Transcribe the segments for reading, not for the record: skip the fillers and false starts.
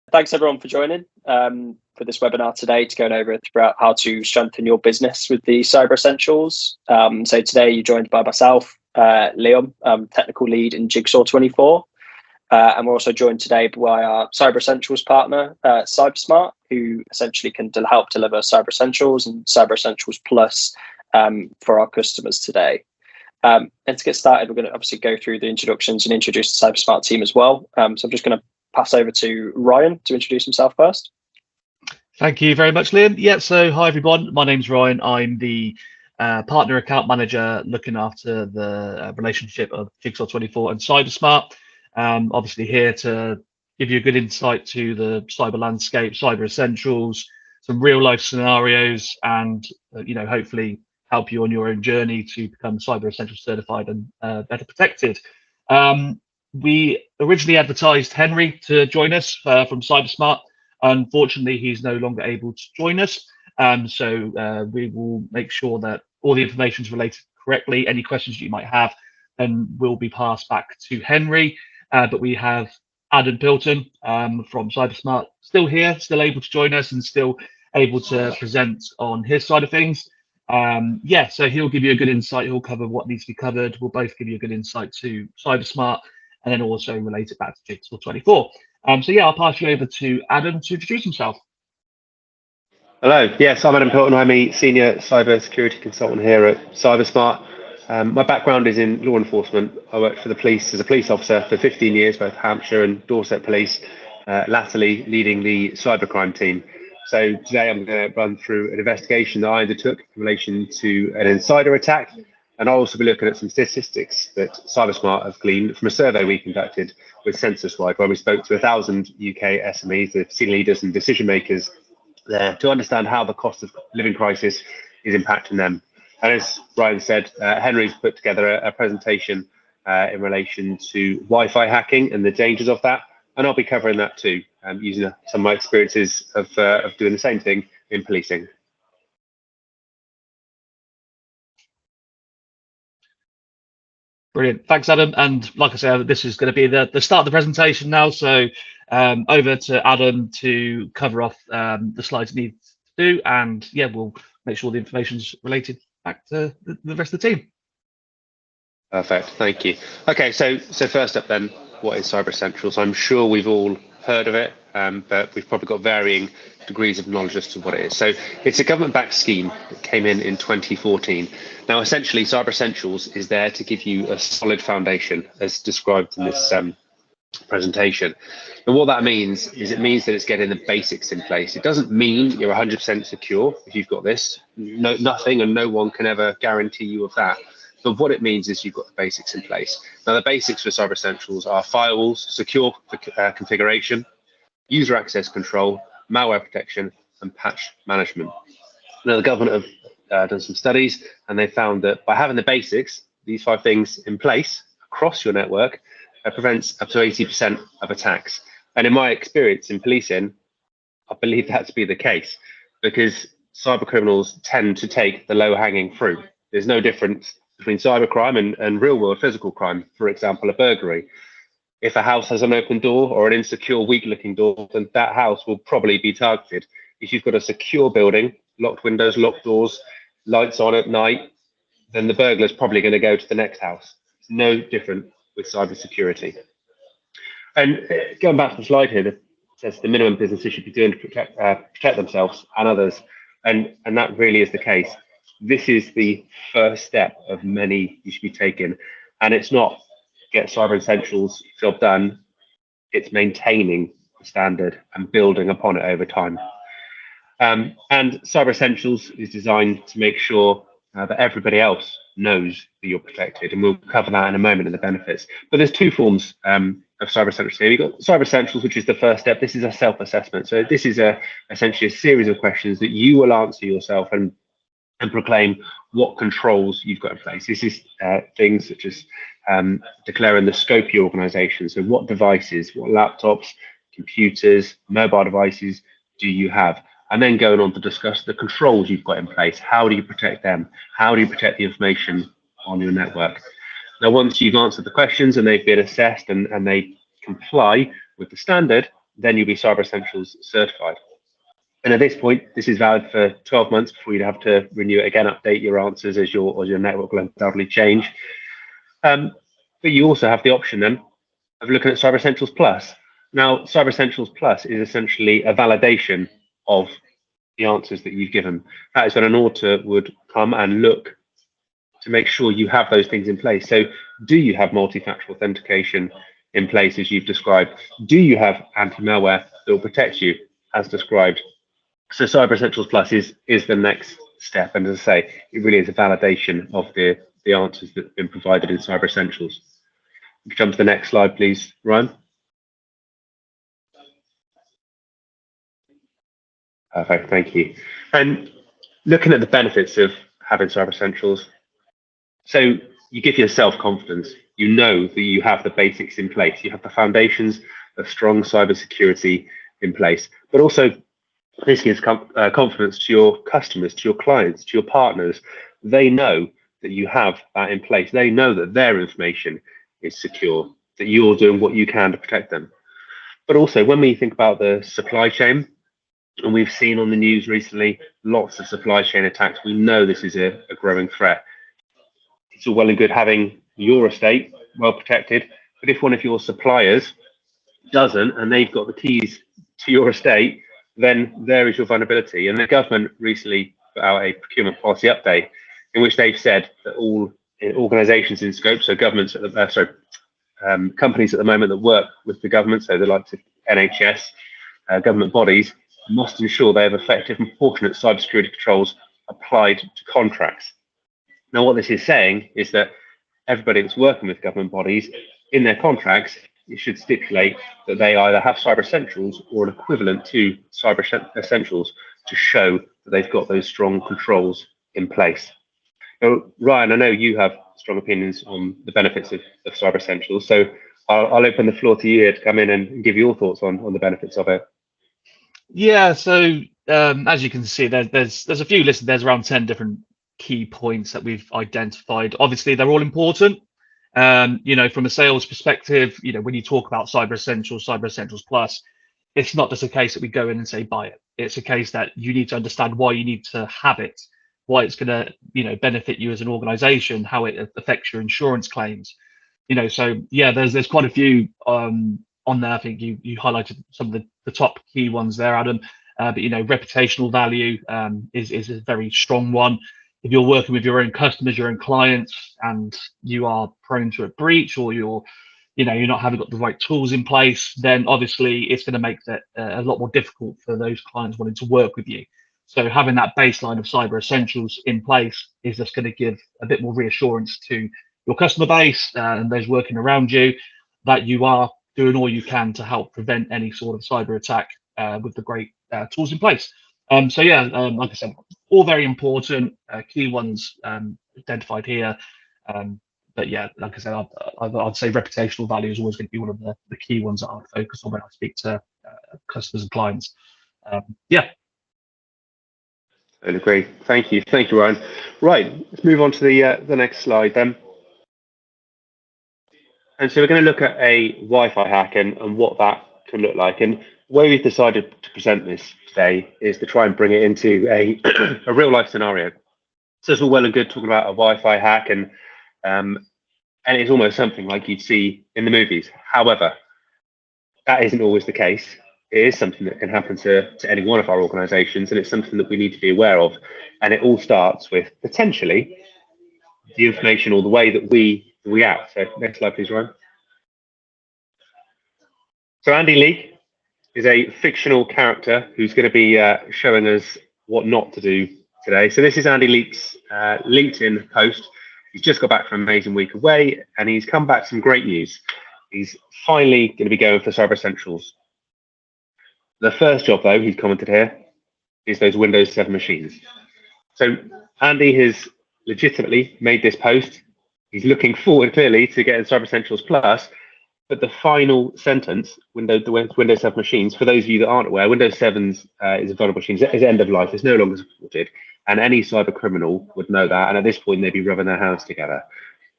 Thanks everyone for joining for this webinar today to go over throughout how to strengthen your business with the Cyber Essentials. So today you're joined by myself, Liam, technical lead in Jigsaw 24. And we're also joined today by our Cyber Essentials partner, CyberSmart, who essentially can help deliver Cyber Essentials and Cyber Essentials Plus for our customers today. And to get started, we're going to obviously go through the introductions and introduce the CyberSmart team as well. So I'm just going to pass over to Ryan to introduce himself first. Thank you very much, Liam. Yeah, so hi everyone. My name's Ryan. I'm the partner account manager looking after the relationship of Jigsaw 24 and CyberSmart. Obviously here to give you a good insight to the cyber landscape, Cyber Essentials, some real life scenarios, and hopefully help you on your own journey to become Cyber Essentials certified and better protected. We originally advertised Henry to join us from CyberSmart. Unfortunately, he's no longer able to join us. So we will make sure that all the information is related correctly. Any questions you might have then will be passed back to Henry. But we have Adam Pilton from CyberSmart still here, still able to join us and still able to present on his side of things. So he'll give you a good insight. He'll cover what needs to be covered. We'll both give you a good insight to CyberSmart and then also relate it back to Jigsaw 24. I'll pass you over to Adam to introduce himself. Hello, yes, I'm Adam Pilton. I'm a senior cybersecurity consultant here at CyberSmart. My background is in law enforcement. I worked for the police as a police officer for 15 years, both Hampshire and Dorset Police, latterly leading the cybercrime team. So today I'm going to run through an investigation that I undertook in relation to an insider attack. And I'll also be looking at some statistics that CyberSmart have gleaned from a survey we conducted with Censuswide, where we spoke to 1,000 UK SMEs, the senior leaders and decision makers there, to understand how the cost of living crisis is impacting them. And as Ryan said, Henry's put together a presentation in relation to Wi-Fi hacking and the dangers of that. And I'll be covering that too, using some of my experiences of doing the same thing in policing. Brilliant. Thanks, Adam. And like I said, this is going to be the start of the presentation now. So over to Adam to cover off the slides he needs to do. And yeah, we'll make sure the information's related back to the rest of the team. Perfect. Thank you. Okay, so first up then, what is Cyber Essentials? I'm sure we've all heard of it, but we've probably got varying degrees of knowledge as to what it is. So it's a government-backed scheme that came in 2014. Now, essentially, Cyber Essentials is there to give you a solid foundation, as described in this presentation. And what that means is it means that it's getting the basics in place. It doesn't mean you're 100% secure if you've got this. Nothing and no one can ever guarantee you of that. But what it means is you've got the basics in place. Now, the basics for Cyber Essentials are firewalls, secure configuration, user access control, malware protection, and patch management. Now, the government have done some studies, and they found that by having the basics, these 5 things in place across your network, prevents up to 80% of attacks. And in my experience in policing, I believe that to be the case, because cyber criminals tend to take the low-hanging fruit. There's no difference between cybercrime and real-world physical crime. For example, a burglary. If a house has an open door or an insecure, weak-looking door, then that house will probably be targeted. If you've got a secure building, locked windows, locked doors, lights on at night, then the burglar's probably going to go to the next house. It's no different with cybersecurity. And going back to the slide here, that says the minimum businesses should be doing to protect themselves and others, and that really is the case. This is the first step of many you should be taking, and it's not get Cyber Essentials job done, it's maintaining the standard and building upon it over time. And Cyber Essentials is designed to make sure that everybody else knows that you're protected, and we'll cover that in a moment in the benefits. But there's 2 forms of Cyber Essentials here. You've got Cyber Essentials, which is the first step. This is a self-assessment. So this is essentially a series of questions that you will answer yourself and proclaim what controls you've got in place. This is things such as declaring the scope of your organization. So what devices, what laptops, computers, mobile devices do you have? And then going on to discuss the controls you've got in place. How do you protect them? How do you protect the information on your network? Now, once you've answered the questions and they've been assessed and they comply with the standard, then you'll be Cyber Essentials certified. And at this point, this is valid for 12 months before you'd have to renew it again, update your answers as your network will undoubtedly change. But you also have the option then of looking at Cyber Essentials Plus. Now, Cyber Essentials Plus is essentially a validation of the answers that you've given. That is when an auditor would come and look to make sure you have those things in place. So do you have multi-factor authentication in place as you've described? Do you have anti-malware that will protect you as described? So Cyber Essentials Plus is the next step. And as I say, it really is a validation of the answers that have been provided in Cyber Essentials. Jump to the next slide, please, Ryan. Perfect, thank you. And looking at the benefits of having Cyber Essentials, so you give yourself confidence. You know that you have the basics in place. You have the foundations of strong cybersecurity in place, but also this gives confidence to your customers, to your clients, to your partners. They know that you have that in place. They know that their information is secure, that you're doing what you can to protect them. But also, when we think about the supply chain, and we've seen on the news recently lots of supply chain attacks, we know this is a growing threat. It's all well and good having your estate well protected, but if one of your suppliers doesn't and they've got the keys to your estate, then there is your vulnerability. And the government recently put out a procurement policy update in which they've said that all organisations in scope, so governments, companies at the moment that work with the government, so the likes of NHS, government bodies, must ensure they have effective and proportionate cybersecurity controls applied to contracts. Now, what this is saying is that everybody that's working with government bodies in their contracts, it should stipulate that they either have Cyber Essentials or an equivalent to Cyber Essentials to show that they've got those strong controls in place. Now, Ryan, I know you have strong opinions on the benefits of Cyber Essentials, so I'll open the floor to you here to come in and give your thoughts on the benefits of it. Yeah, so as you can see, there's a few listed. There's around 10 different key points that we've identified. Obviously, they're all important. From a sales perspective, when you talk about Cyber Essentials Plus, it's not just a case that we go in and say buy it. It's a case that you need to understand why you need to have it, why it's going to benefit you as an organization, how it affects your insurance claims. So yeah, there's quite a few on there. I think you highlighted some of the top key ones there, Adam. But reputational value is a very strong one. If you're working with your own customers, your own clients, and you are prone to a breach, or you're not having got the right tools in place, then obviously it's going to make that a lot more difficult for those clients wanting to work with you. So having that baseline of Cyber Essentials in place is just going to give a bit more reassurance to your customer base and those working around you that you are doing all you can to help prevent any sort of cyber attack with the great tools in place. Like I said, all very important, key ones identified here. But yeah, like I said, I'd say reputational value is always going to be one of the key ones that I'd focus on when I speak to customers and clients. Yeah. I agree. Thank you, Ryan. Right, let's move on to the next slide then. And so we're going to look at a Wi-Fi hack and what that can look like. And the way we've decided to present this today is to try and bring it into a real life scenario. So it's all well and good talking about a Wi-Fi hack and it's almost something like you'd see in the movies. However, that isn't always the case. It is something that can happen to any one of our organizations, and it's something that we need to be aware of. And it all starts with potentially the information or the way that we act. So next slide, please, Ryan. So Andy Leak is a fictional character who's going to be showing us what not to do today. So this is Andy Leak's LinkedIn post. He's just got back from an amazing week away, and he's come back with some great news. He's finally going to be going for Cyber Essentials. The first job, though, he's commented here, is those Windows 7 machines. So Andy has legitimately made this post. He's looking forward, clearly, to getting Cyber Essentials Plus. But the final sentence, Windows 7 machines, for those of you that aren't aware, Windows 7 is a vulnerable machine, is end of life, it's no longer supported. And any cyber criminal would know that. And at this point, they'd be rubbing their hands together.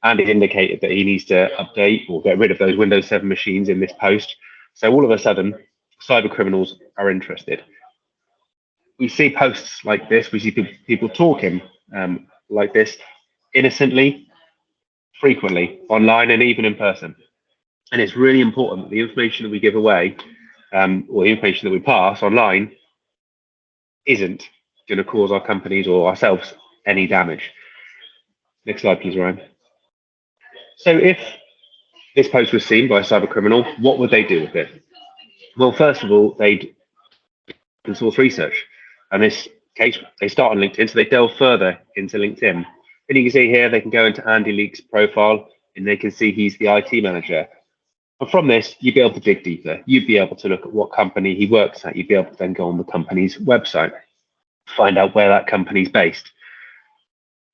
Andy indicated that he needs to update or get rid of those Windows 7 machines in this post. So all of a sudden, cyber criminals are interested. We see posts like this, we see people talking like this innocently, frequently, online and even in person. And it's really important that the information that we give away or the information that we pass online isn't going to cause our companies or ourselves any damage. Next slide, please, Ryan. So if this post was seen by a cyber criminal, what would they do with it? Well, first of all, they'd open source research. In this case, they start on LinkedIn, so they delve further into LinkedIn. And you can see here, they can go into Andy Leake's profile and they can see he's the IT manager. And from this, you'd be able to dig deeper. You'd be able to look at what company he works at. You'd be able to then go on the company's website, find out where that company's based.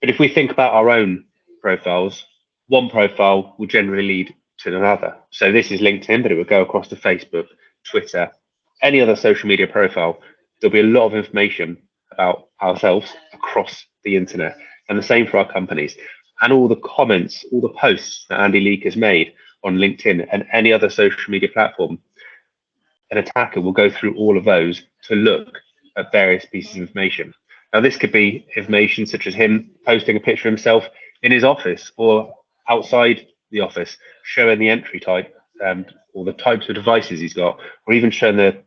But if we think about our own profiles, one profile will generally lead to another. So this is LinkedIn, but it would go across to Facebook, Twitter, any other social media profile. There'll be a lot of information about ourselves across the internet, and the same for our companies. And all the comments, all the posts that Andy Leake has made on LinkedIn and any other social media platform, an attacker will go through all of those to look at various pieces of information. Now, this could be information such as him posting a picture of himself in his office or outside the office, showing the entry type or the types of devices he's got, or even showing the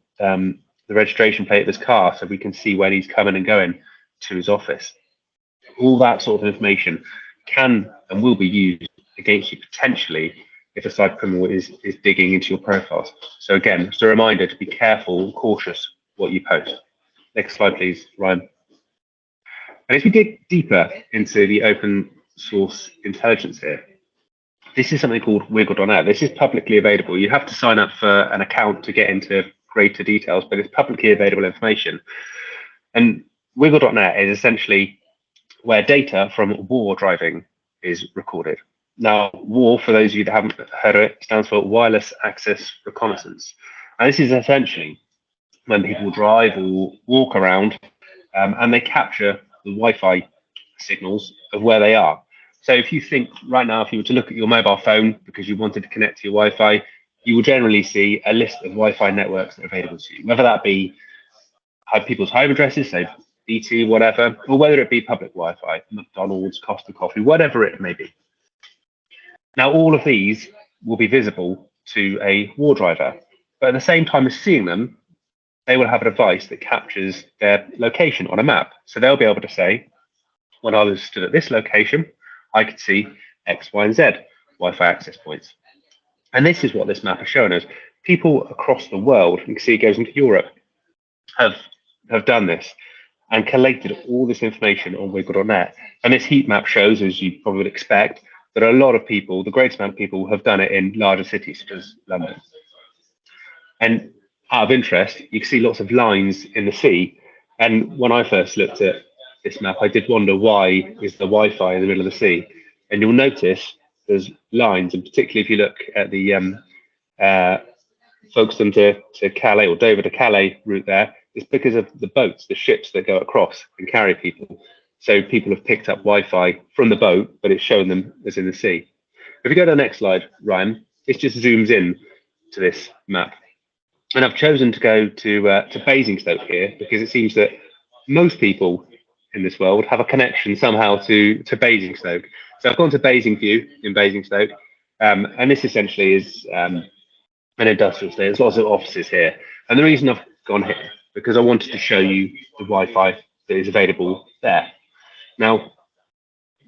registration plate of his car so we can see when he's coming and going to his office. All that sort of information can and will be used against you potentially if a cyber criminal is digging into your profiles. So again, just a reminder to be careful and cautious what you post. Next slide, please, Ryan. And if we dig deeper into the open source intelligence here, this is something called wiggle.net. This is publicly available. You have to sign up for an account to get into greater details, but it's publicly available information. And wiggle.net is essentially where data from war driving is recorded. Now, WAR, for those of you that haven't heard of it, stands for Wireless Access Reconnaissance. And this is essentially when people drive or walk around and they capture the Wi-Fi signals of where they are. So if you think right now, if you were to look at your mobile phone because you wanted to connect to your Wi-Fi, you will generally see a list of Wi-Fi networks that are available to you, whether that be people's home addresses, say BT, whatever, or whether it be public Wi-Fi, McDonald's, Costa Coffee, whatever it may be. Now, all of these will be visible to a war driver, but at the same time as seeing them, they will have a device that captures their location on a map. So they'll be able to say, when I was stood at this location, I could see X, Y, and Z Wi-Fi access points. And this is what this map is showing us. People across the world, you can see it goes into Europe, have done this and collated all this information on wiggle.net. And this heat map shows, as you probably would expect, that a lot of people, the greatest amount of people, have done it in larger cities such as London. And out of interest, you can see lots of lines in the sea. And when I first looked at this map, I did wonder, why is the Wi-Fi in the middle of the sea? And you'll notice there's lines, and particularly if you look at the Folkestone to Calais or Dover to Calais route there, it's because of the boats, the ships that go across and carry people. So people have picked up Wi-Fi from the boat, but it's showing them as in the sea. If you go to the next slide, Ryan, this just zooms in to this map. And I've chosen to go to Basingstoke here because it seems that most people in this world have a connection somehow to Basingstoke. So I've gone to Basingview in Basingstoke, and this essentially is an industrial estate. There's lots of offices here. And the reason I've gone here, because I wanted to show you the Wi-Fi that is available there. Now,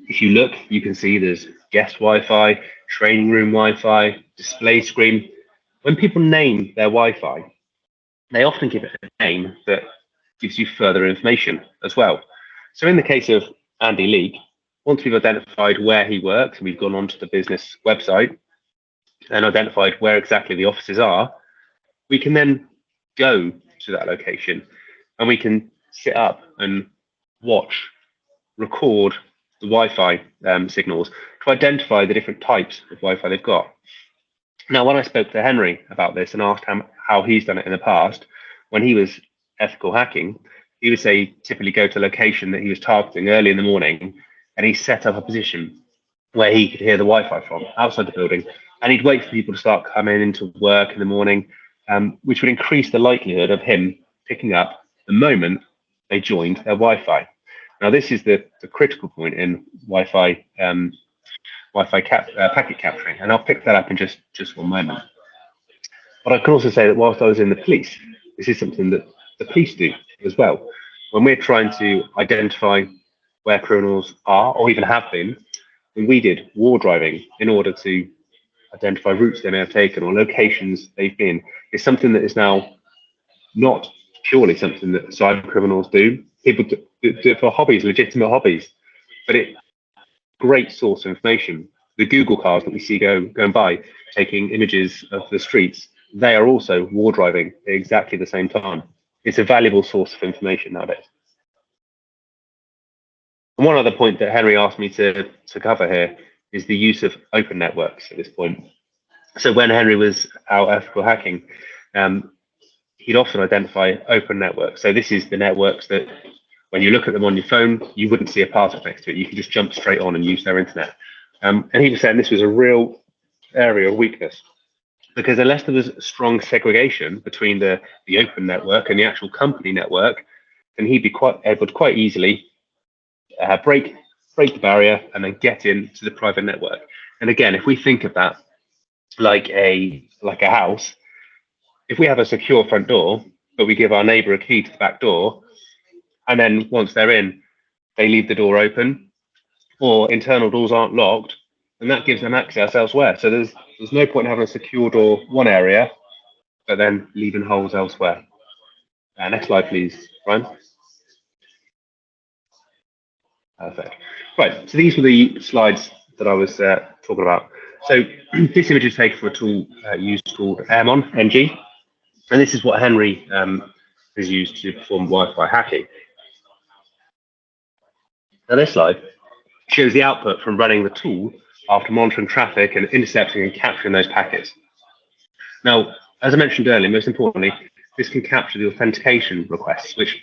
if you look, you can see there's guest Wi-Fi, training room Wi-Fi, display screen. When people name their Wi-Fi, they often give it a name that gives you further information as well. So in the case of Andy Leake, once we've identified where he works, and we've gone onto the business website and identified where exactly the offices are, we can then go to that location and we can sit up and watch, record the Wi-Fi signals to identify the different types of Wi-Fi they've got. Now, when I spoke to Henry about this and asked him how he's done it in the past, when he was ethical hacking, he would say typically go to a location that he was targeting early in the morning, and he set up a position where he could hear the Wi-Fi from outside the building, and he'd wait for people to start coming into work in the morning, which would increase the likelihood of him picking up the moment they joined their Wi-Fi. Now, this is the critical point in Wi-Fi packet capturing, and I'll pick that up in just one moment. But I can also say that whilst I was in the police, this is something that the police do as well. When we're trying to identify where criminals are or even have been, when we did war driving in order to identify routes they may have taken or locations they've been, is something that is now not purely something that cyber criminals do. People do it for hobbies, legitimate hobbies, but it's a great source of information. The Google cars that we see going by, taking images of the streets, they are also war driving at exactly the same time. It's a valuable source of information nowadays. And one other point that Henry asked me to cover here is the use of open networks at this point. So when Henry was out ethical hacking, he'd often identify open networks. So this is the networks that when you look at them on your phone, you wouldn't see a password next to it. You could just jump straight on and use their internet. And he was saying this was a real area of weakness, because unless there was strong segregation between the open network and the actual company network, then he'd be able to quite easily break the barrier and then get into the private network. And again, if we think of that like a house, if we have a secure front door, but we give our neighbor a key to the back door, and then once they're in, they leave the door open, or internal doors aren't locked, and that gives them access elsewhere. So there's no point in having a secure door one area, but then leaving holes elsewhere. Next slide, please, Ryan. Perfect. Right, so these were the slides that I was talking about. So this image is taken from a tool used called Airmon, NG, and this is what Henry has used to perform Wi-Fi hacking. Now this slide shows the output from running the tool after monitoring traffic and intercepting and capturing those packets. Now, as I mentioned earlier, most importantly, this can capture the authentication requests, which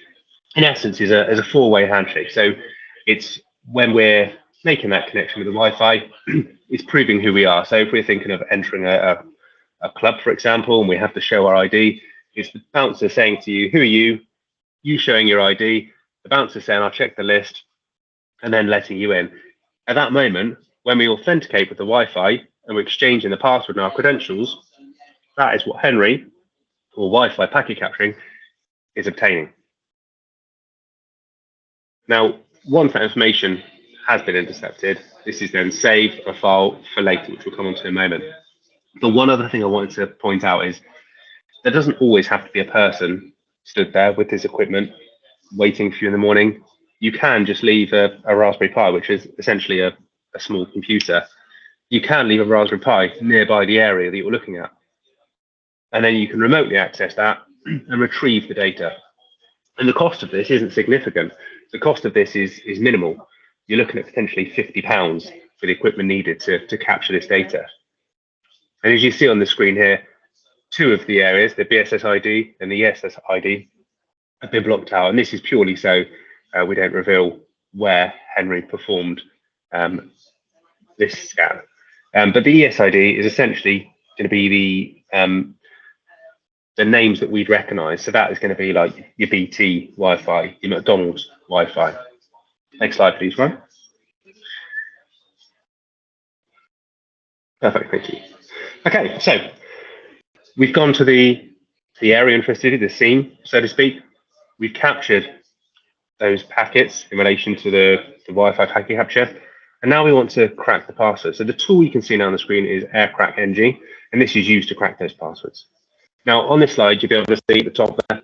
in essence is a four-way handshake. So it's when we're making that connection with the Wi-Fi, it's proving who we are. So if we're thinking of entering a club, for example, and we have to show our ID, it's the bouncer saying to you, who are you? You showing your ID, the bouncer saying, I'll check the list, and then letting you in. At that moment, when we authenticate with the Wi-Fi and we're exchanging the password and our credentials, that is what Henry, or Wi-Fi packet capturing, is obtaining. Now, once that information has been intercepted, this is then saved a file for later, which we'll come on to in a moment. But one other thing I wanted to point out is there doesn't always have to be a person stood there with this equipment waiting for you in the morning. You can just leave a Raspberry Pi, which is essentially a small computer. You can leave a Raspberry Pi nearby the area that you're looking at. And then you can remotely access that and retrieve the data. And the cost of this isn't significant. The cost of this is minimal. You're looking at potentially £50 for the equipment needed to capture this data. And as you see on the screen here, two of the areas, the BSS ID and the ESS ID, have been blocked out. And this is purely so we don't reveal where Henry performed this scan. But the ESID is essentially going to be the names that we'd recognize. So that is going to be like your BT Wi-Fi, your McDonald's Wi-Fi. Next slide, please, Ryan. Perfect, thank you. Okay, so we've gone to the area interested, the scene, so to speak. We've captured those packets in relation to the Wi-Fi packet capture. And now we want to crack the password. So the tool you can see now on the screen is AirCrack NG, and this is used to crack those passwords. Now, on this slide, you'll be able to see at the top there,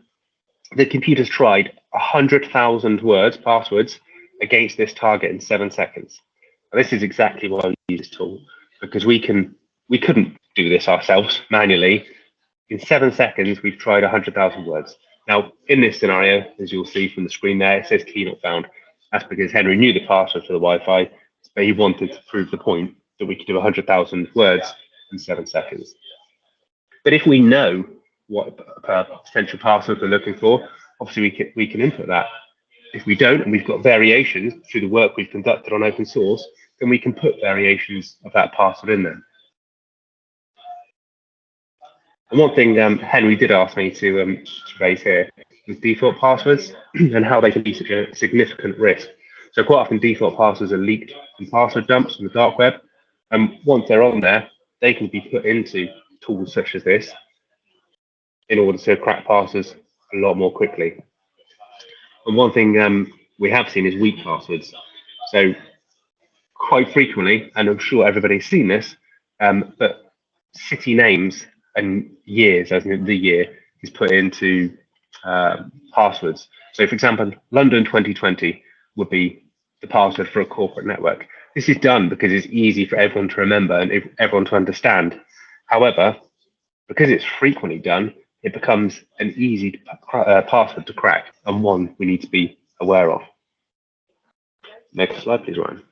the computer's tried 100,000 words, passwords, against this target in 7 seconds. Now, this is exactly why we use this tool, because we couldn't do this ourselves manually. In 7 seconds, we've tried 100,000 words. Now, in this scenario, as you'll see from the screen there, it says key not found. That's because Henry knew the password for the Wi-Fi, but he wanted to prove the point that we could do 100,000 words in 7 seconds. But if we know what potential password we're looking for, obviously we can input that. If we don't, and we've got variations through the work we've conducted on open source, then we can put variations of that password in there. And one thing Henry did ask me to raise here was default passwords and how they can be such a significant risk. So quite often default passwords are leaked from password dumps from the dark web. And once they're on there, they can be put into tools such as this in order to crack passwords a lot more quickly. And one thing we have seen is weak passwords. So quite frequently, and I'm sure everybody's seen this, but city names and years, as in the year, is put into passwords. So, for example, London 2020 would be the password for a corporate network. This is done because it's easy for everyone to remember and everyone to understand. However, because it's frequently done, it becomes an easy password to crack and one we need to be aware of. Next slide, please, Ryan.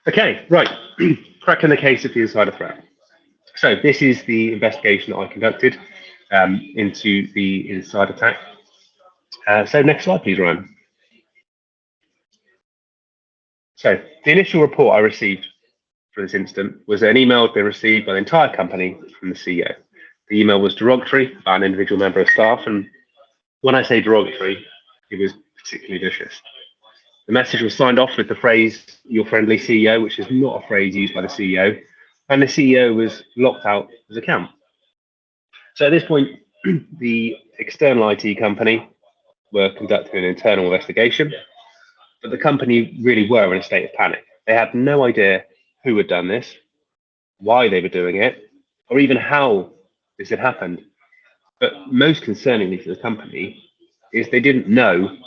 Okay, right, cracking the case of the insider threat. So this is the investigation that I conducted into the inside attack. So next slide, please, Ryan. So the initial report I received for this incident was an email had been received by the entire company from the CEO. The email was derogatory about an individual member of staff, and when I say derogatory, it was particularly vicious. The message was signed off with the phrase, "your friendly CEO," which is not a phrase used by the CEO, and the CEO was locked out of his account. So at this point, the external IT company were conducting an internal investigation, but the company really were in a state of panic. They had no idea who had done this, why they were doing it, or even how this had happened. But most concerningly for the company is they didn't know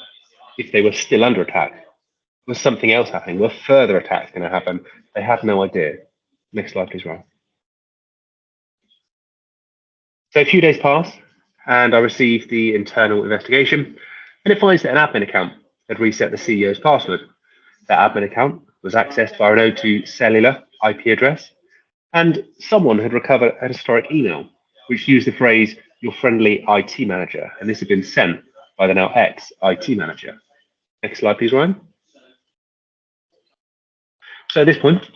if they were still under attack. Was something else happening? Were further attacks going to happen? They had no idea. Next slide, please, Ryan. So a few days passed, and I received the internal investigation, and it finds that an admin account had reset the CEO's password. That admin account was accessed by an O2 cellular IP address, and someone had recovered a historic email, which used the phrase, "your friendly IT manager," and this had been sent by the now ex-IT manager. Next slide, please, Ryan. So at this point,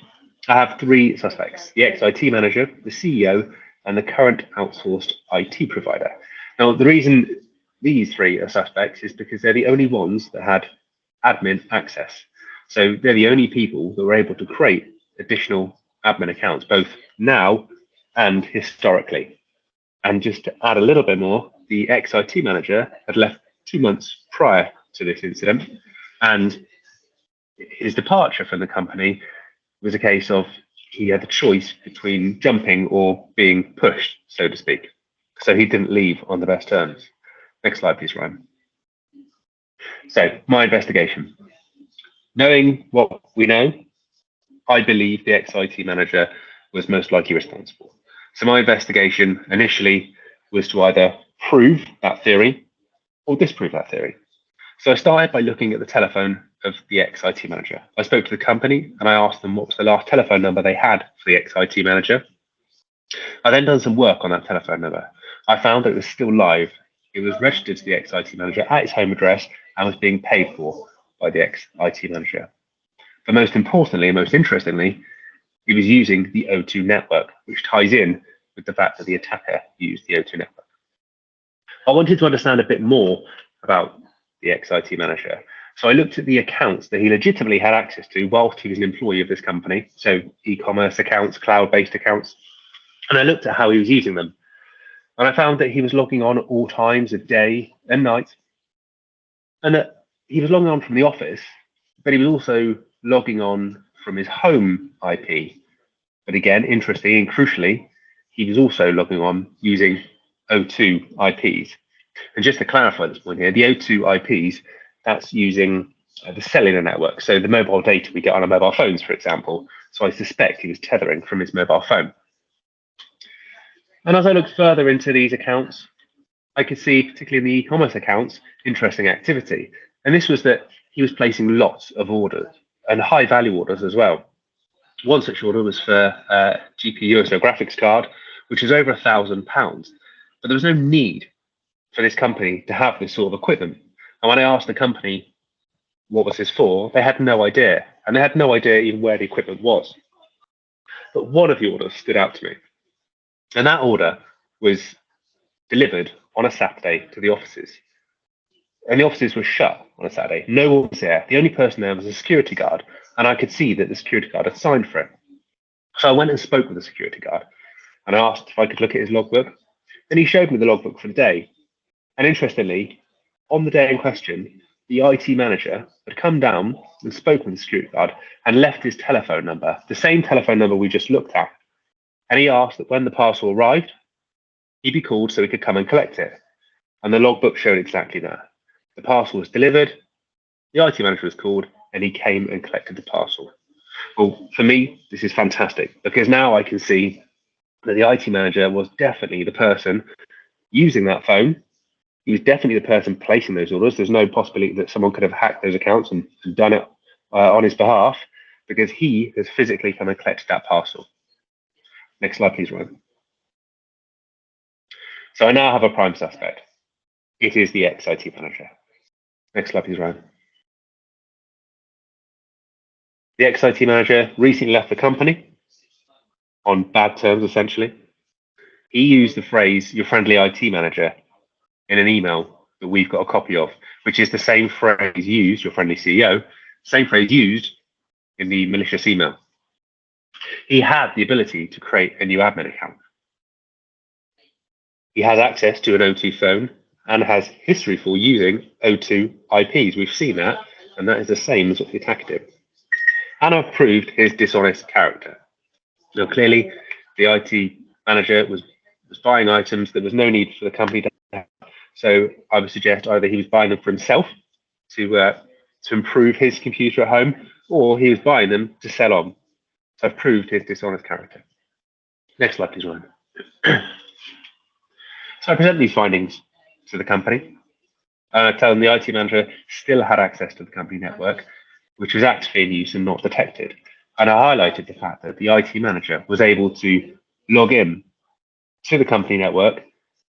I have three suspects: the ex-IT manager, the CEO, and the current outsourced IT provider. Now, the reason these three are suspects is because they're the only ones that had admin access. So they're the only people that were able to create additional admin accounts, both now and historically. And just to add a little bit more, the ex-IT manager had left 2 months prior to this incident, and his departure from the company was a case of he had the choice between jumping or being pushed, so to speak. So he didn't leave on the best terms. Next slide, please, Ryan. So my investigation. Knowing what we know, I believe the ex-IT manager was most likely responsible. So my investigation initially was to either prove that theory or disprove that theory. So I started by looking at the telephone of the ex-IT manager. I spoke to the company and I asked them what was the last telephone number they had for the ex-IT manager. I then done some work on that telephone number. I found that it was still live. It was registered to the ex-IT manager at his home address and was being paid for by the ex-IT manager. But most importantly and most interestingly, he was using the O2 network, which ties in with the fact that the attacker used the O2 network. I wanted to understand a bit more about the ex-IT manager. So I looked at the accounts that he legitimately had access to whilst he was an employee of this company. So e-commerce accounts, cloud-based accounts. And I looked at how he was using them. And I found that he was logging on at all times of day and night. And that he was logging on from the office, but he was also logging on from his home IP. But again, interestingly and crucially, he was also logging on using O2 IPs. And just to clarify this point here, the O2 IPs, that's using the cellular network. So the mobile data we get on our mobile phones, for example. So I suspect he was tethering from his mobile phone. And as I looked further into these accounts, I could see, particularly in the e-commerce accounts, interesting activity. And this was that he was placing lots of orders and high value orders as well. One such order was for a GPU, so a graphics card, which was over £1,000. But there was no need for this company to have this sort of equipment. And when I asked the company what was this for, they had no idea. And they had no idea even where the equipment was. but one of the orders stood out to me. And that order was delivered on a Saturday to the offices. And the offices were shut on a Saturday. No one was there. The only person there was a security guard, and I could see that the security guard had signed for it. So I went and spoke with the security guard, and I asked if I could look at his logbook. And he showed me the logbook for the day. And interestingly, on the day in question, the IT manager had come down and spoken with the security guard and left his telephone number, the same telephone number we just looked at. And he asked that when the parcel arrived, he'd be called so he could come and collect it. And the logbook showed exactly that. The parcel was delivered, the IT manager was called, and he came and collected the parcel. Well, for me, this is fantastic because now I can see that the IT manager was definitely the person using that phone. He was definitely the person placing those orders. There's no possibility that someone could have hacked those accounts and done it on his behalf because he has physically come and collected that parcel. Next slide, please, Ryan. So I now have a prime suspect. It is the ex-IT manager. Next slide, please, Ryan. The ex-IT manager recently left the company on bad terms, essentially. He used the phrase, your friendly IT manager, in an email that we've got a copy of, which is the same phrase used, your friendly CEO, same phrase used in the malicious email. He had the ability to create a new admin account. He has access to an O2 phone and has history for using O2 IPs. We've seen that, and that is the same as what the attacker did. And I've proved his dishonest character. Now, clearly, the IT manager was buying items that was no need for the company to have. So I would suggest either he was buying them for himself to improve his computer at home, or he was buying them to sell on. So I've proved his dishonest character. Next slide, please, Ryan. So I present these findings to the company, and I tell them the IT manager still had access to the company network, which was actively in use and not detected. And I highlighted the fact that the IT manager was able to log in to the company network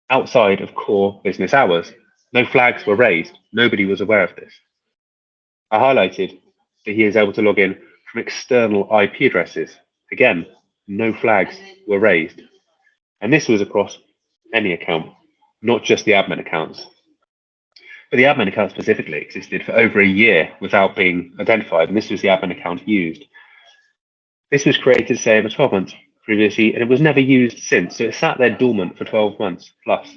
outside of core business hours. No flags were raised. Nobody was aware of this. I highlighted that he is able to log in from external IP addresses. Again, no flags were raised. And this was across any account, not just the admin accounts. But the admin account specifically existed for over a year without being identified, and this was the admin account used. This was created, say, over 12 months previously, and it was never used since, so it sat there dormant for 12 months plus.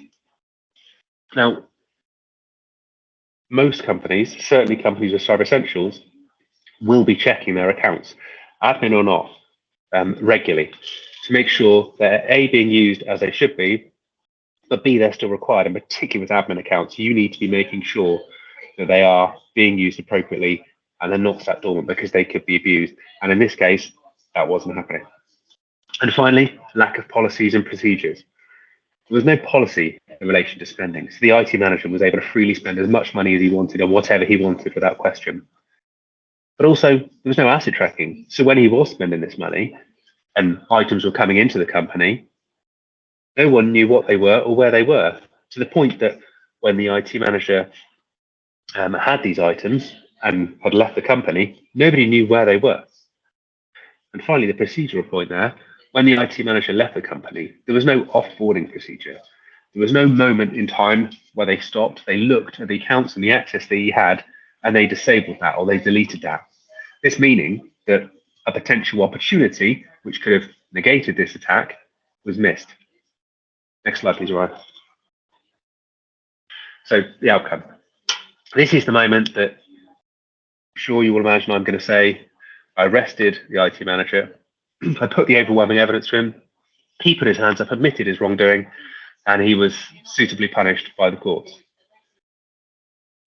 Now, most companies, certainly companies with Cyber Essentials, will be checking their accounts, admin or not, regularly, to make sure they're A, being used as they should be, but B, they're still required. And particularly with admin accounts, you need to be making sure that they are being used appropriately and they're not sat dormant because they could be abused. And in this case, that wasn't happening. And finally, lack of policies and procedures. There was no policy in relation to spending. So the IT manager was able to freely spend as much money as he wanted on whatever he wanted without question. But also, there was no asset tracking. So when he was spending this money and items were coming into the company, no one knew what they were or where they were, to the point that when the IT manager had these items and had left the company, nobody knew where they were. And finally, the procedural point there, when the IT manager left the company, there was no offboarding procedure. There was no moment in time where they stopped, they looked at the accounts and the access that he had, and they disabled that or they deleted that. This meaning that a potential opportunity, which could have negated this attack, was missed. Next slide, please, Ryan. So the outcome. This is the moment that I'm sure you will imagine I'm going to say, I arrested the IT manager. I put the overwhelming evidence to him. He put his hands up, admitted his wrongdoing, and he was suitably punished by the courts.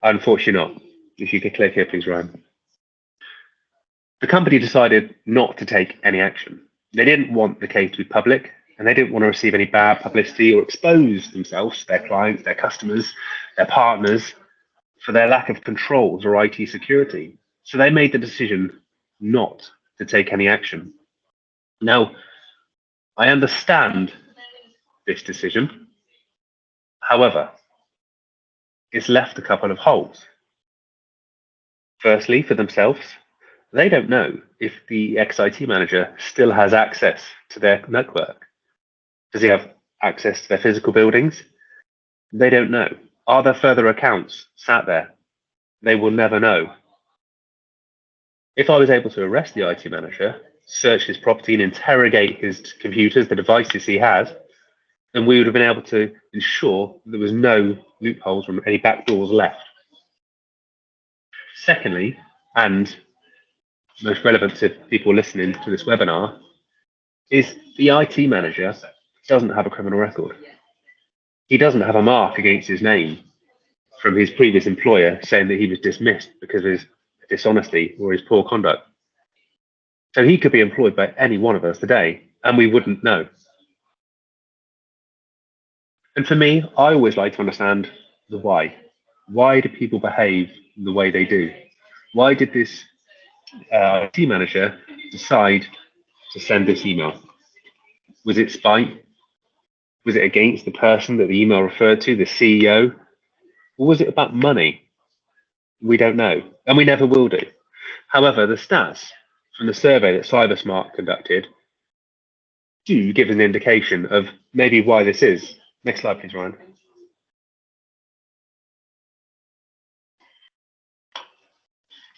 Unfortunately not. If you could click here, please, Ryan. The company decided not to take any action. They didn't want the case to be public, and they didn't want to receive any bad publicity or expose themselves, their clients, their customers, their partners, for their lack of controls or IT security. So they made the decision not to take any action. Now, I understand this decision. However, it's left a couple of holes. Firstly, for themselves, They don't know if the ex-IT manager still has access to their network. Does he have access to their physical buildings? They don't know. Are there further accounts sat there? They will never know. If I was able to arrest the IT manager, search his property and interrogate his computers, the devices he has, then we would have been able to ensure there was no loopholes or any backdoors left. Secondly, and most relevant to people listening to this webinar, is the IT manager doesn't have a criminal record. He doesn't have a mark against his name from his previous employer saying that he was dismissed because of his dishonesty or his poor conduct. So he could be employed by any one of us today and we wouldn't know. And for me, I always like to understand the why. Why do people behave the way they do? Why did this IT manager decide to send this email? Was it spite? Was it against the person that the email referred to, the CEO? Or was it about money? We don't know, and we never will do. However, the stats from the survey that CyberSmart conducted do give an indication of maybe why this is. Next slide, please, Ryan.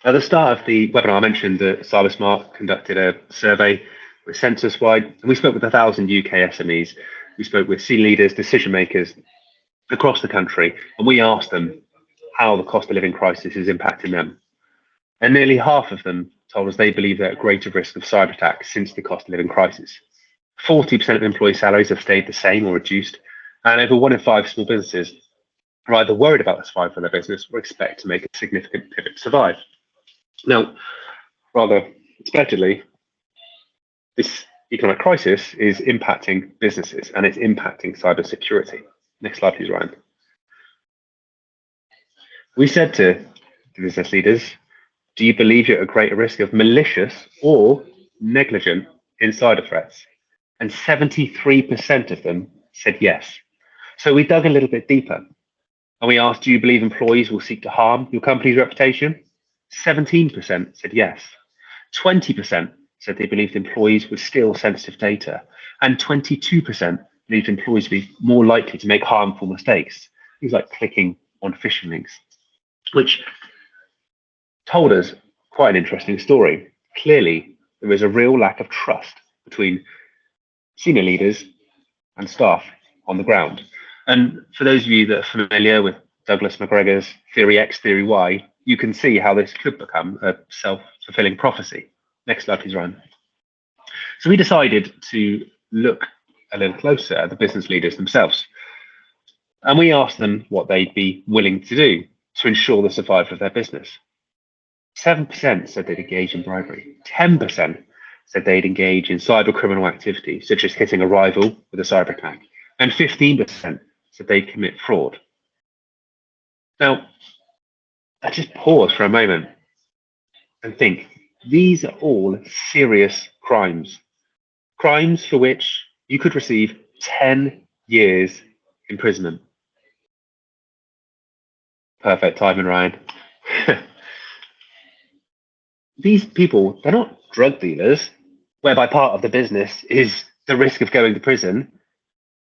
At the start of the webinar, I mentioned that CyberSmart conducted a survey with census-wide, and we spoke with 1,000 UK SMEs. We spoke with senior leaders, decision makers across the country, and we asked them how the cost of living crisis is impacting them. And nearly half of them told us they believe they're at greater risk of cyber attacks since the cost of living crisis. 40% of employee salaries have stayed the same or reduced, and over 1 in 5 small businesses are either worried about the survival of their business or expect to make a significant pivot to survive. Now, rather expectedly, this economic crisis is impacting businesses and it's impacting cybersecurity. Next slide, please, Ryan. We said to the business leaders, do you believe you're at a greater risk of malicious or negligent insider threats? And 73% of them said yes. So we dug a little bit deeper and we asked, do you believe employees will seek to harm your company's reputation? 17% said yes. 20% said they believed employees would steal sensitive data. And 22% believed employees would be more likely to make harmful mistakes, things like clicking on phishing links, which told us quite an interesting story. Clearly, there is a real lack of trust between senior leaders and staff on the ground. And for those of you that are familiar with Douglas McGregor's Theory X, Theory Y, you can see how this could become a self-fulfilling prophecy. Next slide, please, Ryan. So we decided to look a little closer at the business leaders themselves. And we asked them what they'd be willing to do to ensure the survival of their business. 7% said they'd engage in bribery. 10% said they'd engage in cyber criminal activity, such as hitting a rival with a cyber attack. And 15% said they'd commit fraud. Now, I just pause for a moment and think, these are all serious crimes. Crimes for which you could receive 10 years imprisonment. Perfect timing, Ryan. These people, they're not drug dealers, whereby part of the business is the risk of going to prison.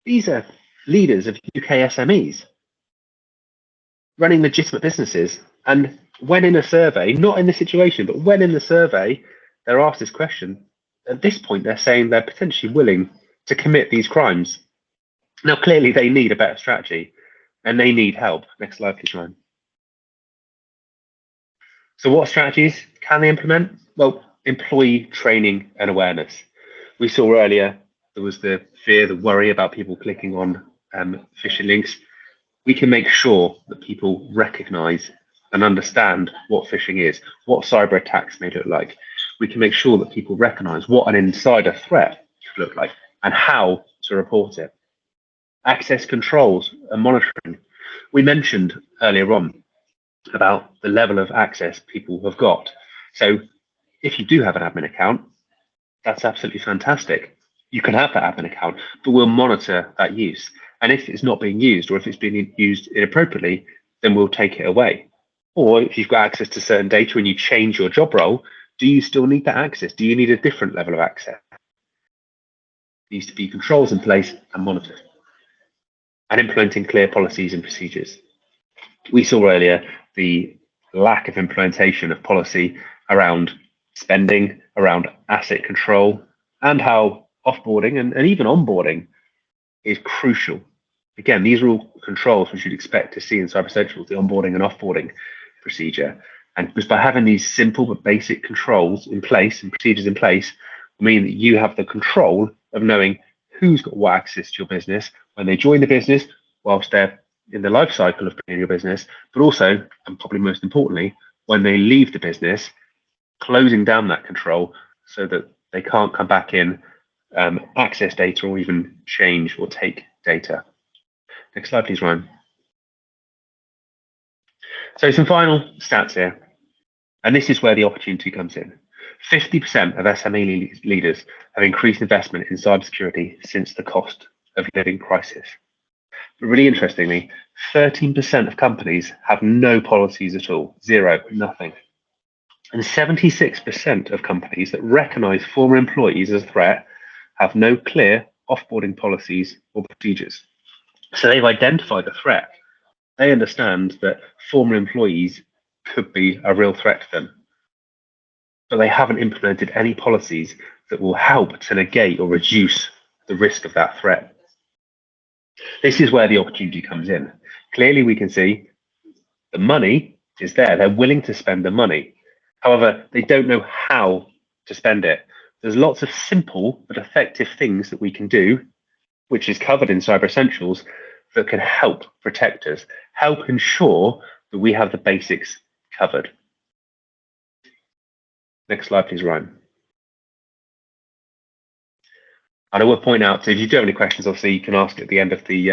These are leaders of UK SMEs running legitimate businesses. And when in a survey, not in this situation, but when in the survey, they're asked this question, at this point, they're saying they're potentially willing to commit these crimes. Now, clearly, they need a better strategy and they need help. Next slide, please, Ryan. So what strategies can they implement? Well, employee training and awareness. We saw earlier there was the fear, the worry about people clicking on phishing links. We can make sure that people recognize and understand what phishing is, what cyber attacks may look like. We can make sure that people recognize what an insider threat should look like and how to report it. Access controls and monitoring. We mentioned earlier on about the level of access people have got. So if you do have an admin account, that's absolutely fantastic. You can have that admin account, but we'll monitor that use. And if it's not being used or if it's being used inappropriately, then we'll take it away. Or if you've got access to certain data and you change your job role, Do you still need that access? Do you need a different level of access? There needs to be controls in place and monitored. And implementing clear policies and procedures. We saw earlier the lack of implementation of policy around spending, around asset control, and how offboarding and even onboarding is crucial. Again, these are all controls which you'd expect to see in Cyber Essentials, the onboarding and offboarding procedure. And just by having these simple but basic controls in place and procedures in place, will mean that you have the control of knowing who's got what access to your business when they join the business, whilst they're in the life cycle of being in your business, but also, and probably most importantly, when they leave the business, closing down that control so that they can't come back in, access data, or even change or take data. Next slide, please, Ryan. So some final stats here, and this is where the opportunity comes in. 50% of SME leaders have increased investment in cybersecurity since the cost of living crisis. But really interestingly, 13% of companies have no policies at all, zero, nothing. And 76% of companies that recognize former employees as a threat have no clear offboarding policies or procedures. So they've identified the threat. They understand that former employees could be a real threat to them, but they haven't implemented any policies that will help to negate or reduce the risk of that threat. This is where the opportunity comes in. Clearly, we can see the money is there. They're willing to spend the money. However, they don't know how to spend it. There's lots of simple but effective things that we can do, which is covered in Cyber Essentials, that can help protect us, help ensure that we have the basics covered. Next slide, please, Ryan. And I will point out, so if you do have any questions, obviously you can ask at the end of the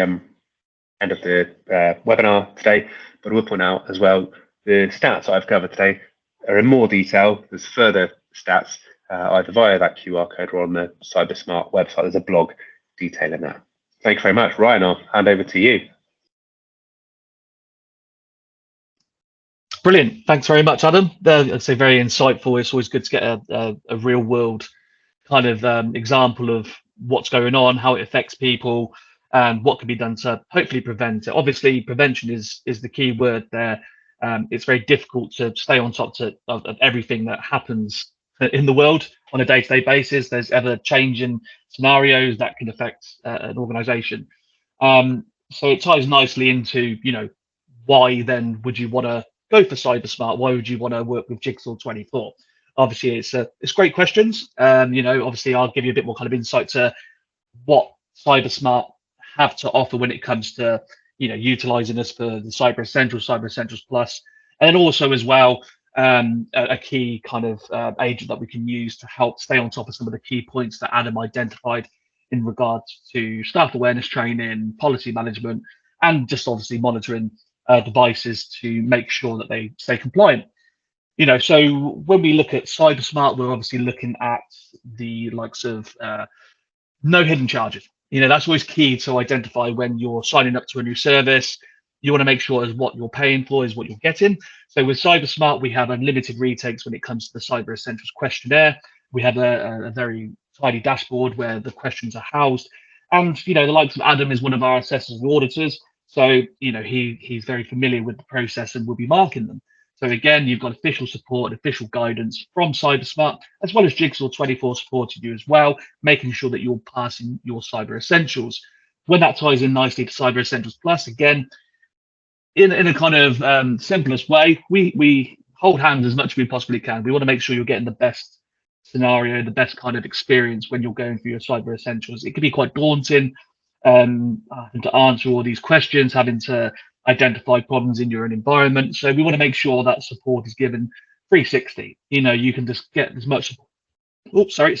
webinar today. But I will point out as well, the stats I've covered today are in more detail. There's further stats either via that QR code or on the CyberSmart website. There's a blog detailing that. Thank you very much, Ryan. I'll hand over to you. Brilliant. Thanks very much, Adam. I'd say very insightful. It's always good to get a real world kind of example of what's going on, how it affects people, and what can be done to hopefully prevent it. Obviously, prevention is the key word there. It's very difficult to stay on top of everything that happens in the world on a day-to-day basis. There's ever changing scenarios that can affect an organization. So it ties nicely into, why then would you want to go for CyberSmart? Why would you want to work with Jigsaw 24? Obviously, it's great questions. Obviously, I'll give you a bit more kind of insight to what CyberSmart have to offer when it comes to, utilizing us for the Cyber Essentials Plus, and then also as well, a key kind of agent that we can use to help stay on top of some of the key points that Adam identified in regards to staff awareness training, policy management, and just obviously monitoring devices to make sure that they stay compliant. So when we look at CyberSmart, we're obviously looking at the likes of no hidden charges. That's always key to identify when you're signing up to a new service. You want to make sure is what you're paying for is what you're getting. So with CyberSmart, we have unlimited retakes when it comes to the Cyber Essentials questionnaire. We have a very tidy dashboard where the questions are housed. And, the likes of Adam is one of our assessors and auditors. So, he's very familiar with the process and will be marking them. So again, you've got official support, official guidance from CyberSmart, as well as Jigsaw 24 supporting you as well, making sure that you're passing your Cyber Essentials. When that ties in nicely to Cyber Essentials Plus, again, in a kind of simplest way, we hold hands as much as we possibly can. We want to make sure you're getting the best scenario, the best kind of experience when you're going through your Cyber Essentials. It can be quite daunting having to answer all these questions, having to identify problems in your own environment. So we want to make sure that support is given 360. You can just get as much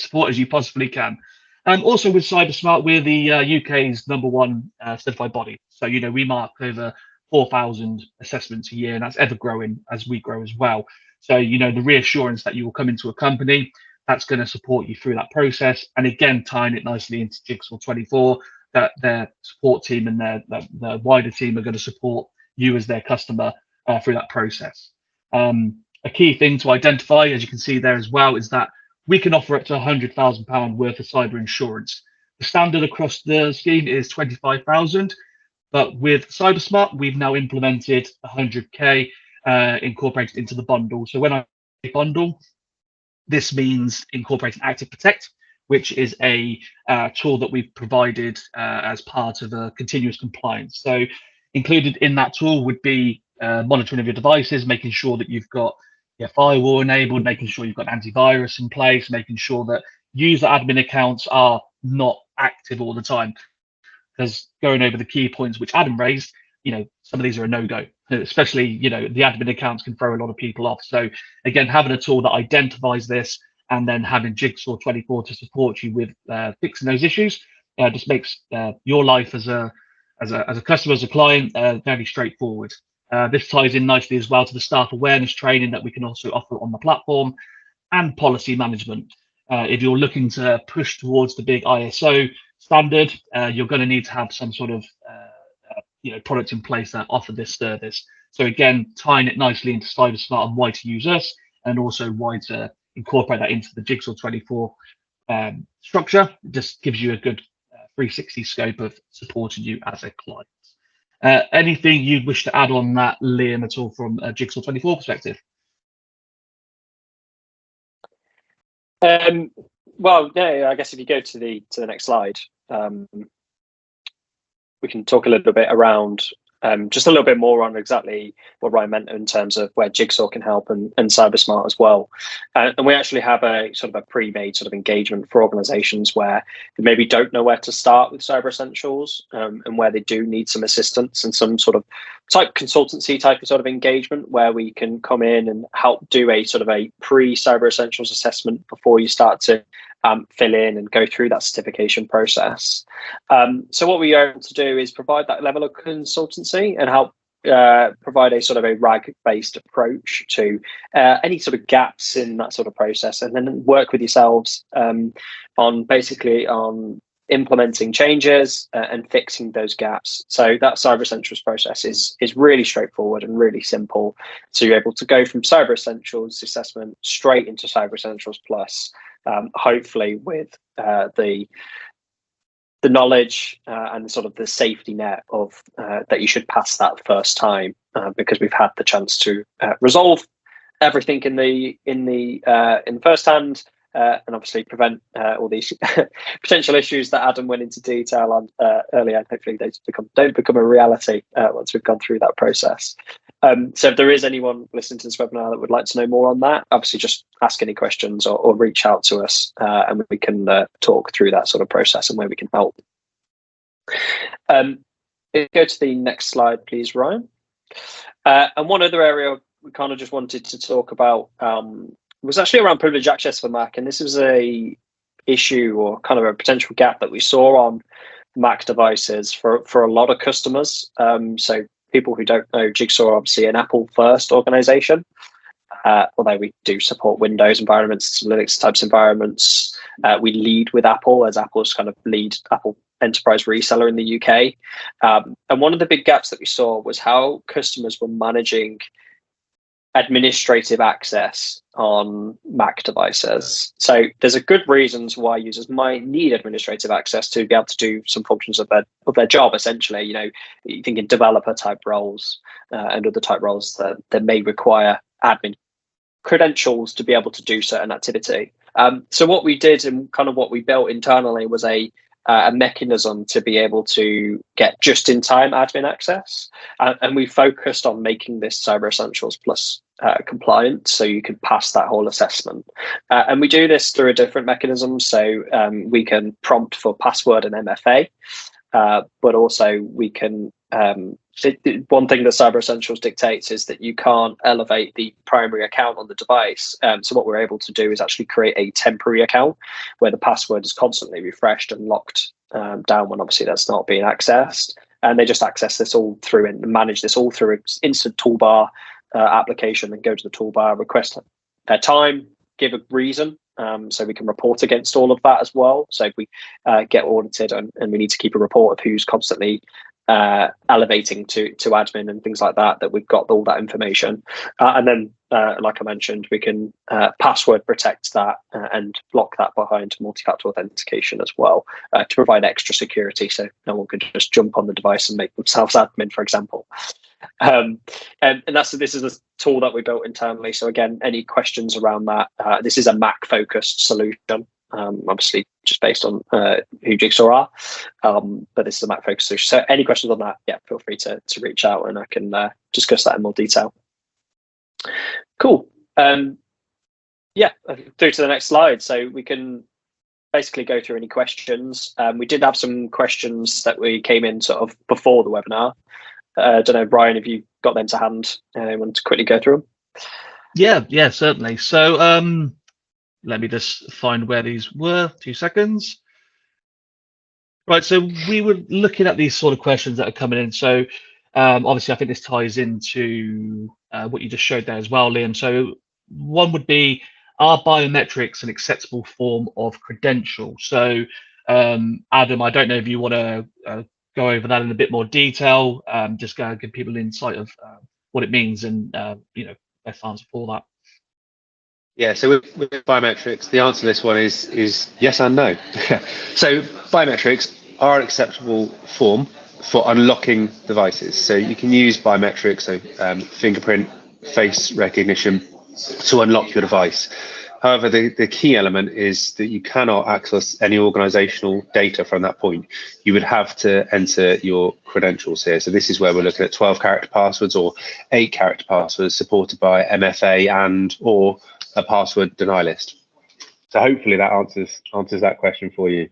support as you possibly can. Also with CyberSmart, we're the UK's #1 certified body. So, we mark over 4,000 assessments a year, and that's ever growing as we grow as well. So, the reassurance that you will come into a company that's going to support you through that process. And again, tying it nicely into Jigsaw 24, that their support team and their wider team are going to support you as their customer through that process. A key thing to identify, as you can see there as well, is that we can offer up to £100,000 worth of cyber insurance. The standard across the scheme is 25,000, but with CyberSmart, we've now implemented 100k incorporated into the bundle. So when I say bundle, this means incorporating Active Protect, which is a tool that we've provided as part of a continuous compliance. So included in that tool would be monitoring of your devices, making sure that you've got your firewall enabled, making sure you've got antivirus in place, making sure that user admin accounts are not active all the time. Because going over the key points which Adam raised, some of these are a no-go, especially, the admin accounts can throw a lot of people off. So again, having a tool that identifies this and then having Jigsaw 24 to support you with fixing those issues just makes your life as a customer, as a client, very straightforward. This ties in nicely as well to the staff awareness training that we can also offer on the platform, and policy management. If you're looking to push towards the big ISO standard, you're going to need to have some sort of product in place that offer this service. So again, tying it nicely into CyberSmart and why to use us, and also why to incorporate that into the Jigsaw 24 structure, just gives you a good 360 scope of supporting you as a client. Anything you'd wish to add on that, Liam, at all from a Jigsaw 24 perspective? Well, no, I guess if you go to the next slide, we can talk a little bit around just a little bit more on exactly what Ryan meant in terms of where Jigsaw can help and CyberSmart as well. And we actually have a sort of a pre-made sort of engagement for organizations where they maybe don't know where to start with Cyber Essentials, and where they do need some assistance and some sort of consultancy type of sort of engagement, where we can come in and help do a sort of a pre-Cyber Essentials assessment before you start to fill in and go through that certification process. So what we are able to do is provide that level of consultancy and help provide a sort of a RAG-based approach to any sort of gaps in that sort of process, and then work with yourselves on implementing changes and fixing those gaps. So that Cyber Essentials process is really straightforward and really simple. So you're able to go from Cyber Essentials assessment straight into Cyber Essentials Plus, hopefully with the knowledge and sort of the safety net of that you should pass that first time, because we've had the chance to resolve everything in the first hand, and obviously prevent all these potential issues that Adam went into detail on earlier. And hopefully they don't become a reality once we've gone through that process. So if there is anyone listening to this webinar that would like to know more on that, obviously just ask any questions or reach out to us, and we can talk through that sort of process and where we can help. Go to the next slide, please, Ryan. And one other area we kind of just wanted to talk about was actually around privileged access for Mac, and this was a issue or kind of a potential gap that we saw on Mac devices for a lot of customers. So people who don't know, Jigsaw are obviously an Apple first organization, although we do support Windows environments, Linux types environments. We lead with Apple, as Apple's kind of lead Apple enterprise reseller in the UK. And one of the big gaps that we saw was how customers were managing administrative access on Mac devices. So there's a good reasons why users might need administrative access to be able to do some functions of their job. Essentially, you think in developer type roles and other type roles that may require admin credentials to be able to do certain activity. So what we did and kind of what we built internally was a mechanism to be able to get just-in-time admin access, and we focused on making this Cyber Essentials Plus compliant, so you can pass that whole assessment. And we do this through a different mechanism. So we can prompt for password and MFA, but also we can. One thing that Cyber Essentials dictates is that you can't elevate the primary account on the device. So what we're able to do is actually create a temporary account where the password is constantly refreshed and locked down when obviously that's not being accessed. And they just access this all through and manage this all through an instant toolbar application, and go to the toolbar, request time, give a reason. So we can report against all of that as well. So if we get audited and we need to keep a report of who's constantly elevating to admin and things like that, that we've got all that information. And then, like I mentioned, we can password protect that and block that behind multi-factor authentication as well, to provide extra security, so no one can just jump on the device and make themselves admin, for example. And this is a tool that we built internally. So again, any questions around that, this is a Mac focused solution, obviously just based on who Jigsaw are, but this is a Mac focused solution. So any questions on that, yeah, feel free to reach out and I can discuss that in more detail. Cool. Yeah, through to the next slide. So we can basically go through any questions. We did have some questions that we came in sort of before the webinar. I don't know, Brian, if you got them to hand, I want to quickly go through them. Yeah, certainly. So let me just find where these were. 2 seconds. Right, so we were looking at these sort of questions that are coming in. So obviously, I think this ties into what you just showed there as well, Liam. So one would be, are biometrics an acceptable form of credential? So Adam, I don't know if you want to go over that in a bit more detail, just give people insight of what it means and best answer for that. Yeah, so with biometrics, the answer to this one is yes and no. So biometrics are an acceptable form for unlocking devices. So you can use biometrics, so fingerprint, face recognition, to unlock your device. However, the key element is that you cannot access any organizational data from that point. You would have to enter your credentials here. So this is where we're looking at 12-character passwords or 8-character passwords supported by MFA and or a password deny list. So hopefully that answers that question for you.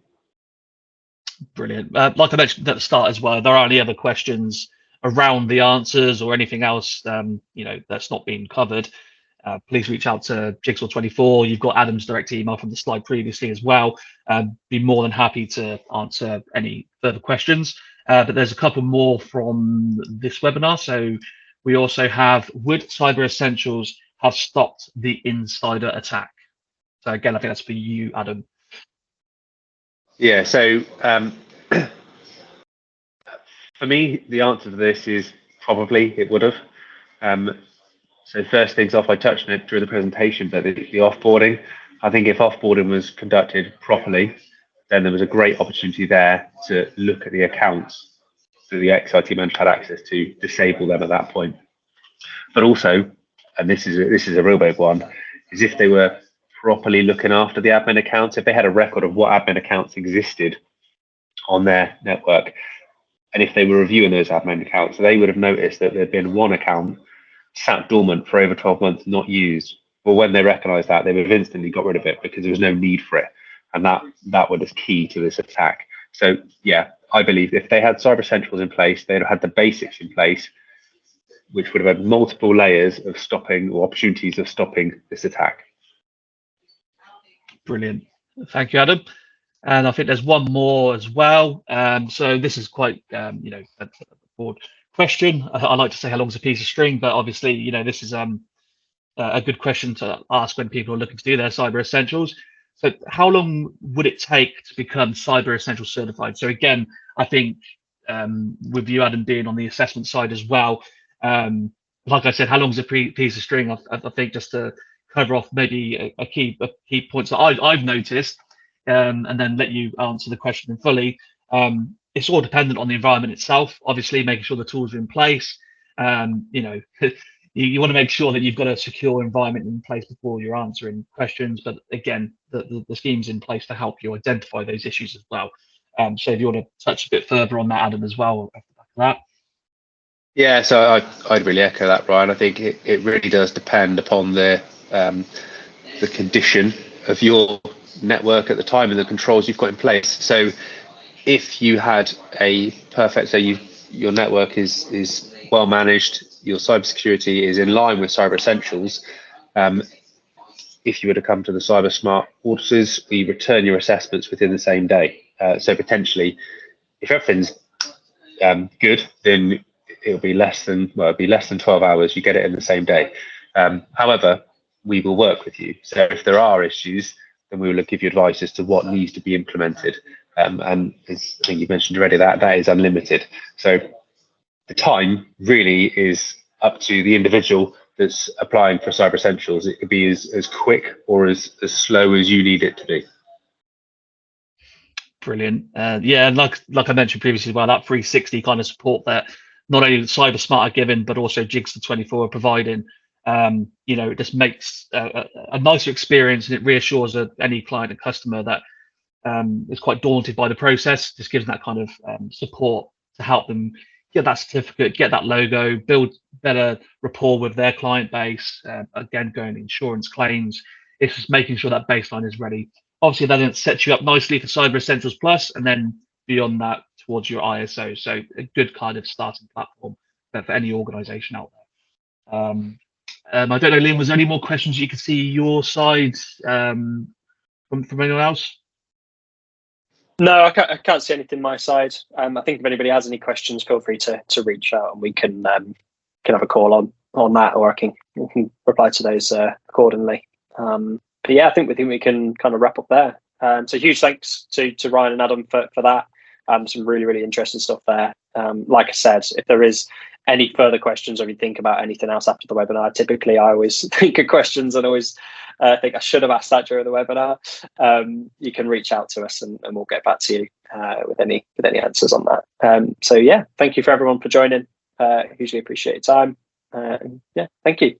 Brilliant. Like I mentioned at the start as well, if there are any other questions around the answers or anything else that's not being covered, please reach out to Jigsaw24. You've got Adam's direct email from the slide previously as well. Be more than happy to answer any further questions. But there's a couple more from this webinar. So we also have, would Cyber Essentials have stopped the insider attack? So again, I think that's for you, Adam. Yeah, so for me, the answer to this is probably it would have. So first things off, I touched on it during the presentation, but the offboarding, I think if offboarding was conducted properly, then there was a great opportunity there to look at the accounts that the XIT manager had access to, disable them at that point. But also, and this is a real big one, is if they were properly looking after the admin accounts, if they had a record of what admin accounts existed on their network, and if they were reviewing those admin accounts, they would have noticed that there'd been one account sat dormant for over 12 months, not used. Well, when they recognised that, they would have instantly got rid of it because there was no need for it. And that was key to this attack. So yeah, I believe if they had Cyber Essentials in place, they'd have had the basics in place, which would have had multiple layers of stopping or opportunities of stopping this attack. Brilliant. Thank you, Adam. And I think there's one more as well. So this is quite, a broad question. I like to say how long's a piece of string, but obviously, this is a good question to ask when people are looking to do their Cyber Essentials. So how long would it take to become Cyber Essentials certified? So again, I think with you, Adam, being on the assessment side as well, like I said, how long's a piece of string? I think just to cover off maybe a key points that I've noticed, and then let you answer the question fully. It's all dependent on the environment itself, obviously making sure the tools are in place. You want to make sure that you've got a secure environment in place before you're answering questions. But again, the scheme's in place to help you identify those issues as well. So if you want to touch a bit further on that, Adam, as well, off the back of that. Yeah, so I'd really echo that, Brian. I think it really does depend upon the condition of your network at the time and the controls you've got in place. So if you had a perfect, so your network is well managed, your cybersecurity is in line with Cyber Essentials, if you were to come to the CyberSmart auditors, we return your assessments within the same day. So potentially, if everything's good, then it'll be less than 12 hours. You get it in the same day. However, we will work with you. So if there are issues, then we will give you advice as to what needs to be implemented. and as I think you mentioned already, that is unlimited. So the time really is up to the individual that's applying for Cyber Essentials. It could be as quick or as slow as you need it to be. Brilliant. Yeah, and like I mentioned previously as well, that 360 kind of support that not only CyberSmart are giving, but also Jigsaw24 are providing. It just makes a nicer experience, and it reassures any client and customer that is quite daunted by the process. Just gives them that kind of support to help them get that certificate, get that logo, build better rapport with their client base. Again, going insurance claims, it's just making sure that baseline is ready. Obviously, then it sets you up nicely for Cyber Essentials Plus, and then beyond that towards your ISO. So a good kind of starting platform for any organisation out there. I don't know, Liam, was there any more questions you could see your side from anyone else? No, I can't see anything my side. I think if anybody has any questions, feel free to reach out, and we can have a call on that, or I can reply to those accordingly. But yeah, I think we can kind of wrap up there. So huge thanks to Ryan and Adam for that. Some really, really interesting stuff there. Like I said, if there is any further questions, or if you think about anything else after the webinar, typically I always think of questions and always think I should have asked that during the webinar. You can reach out to us, and we'll get back to you with any answers on that. So yeah, thank you for everyone for joining. Hugely appreciate your time. Yeah, thank you.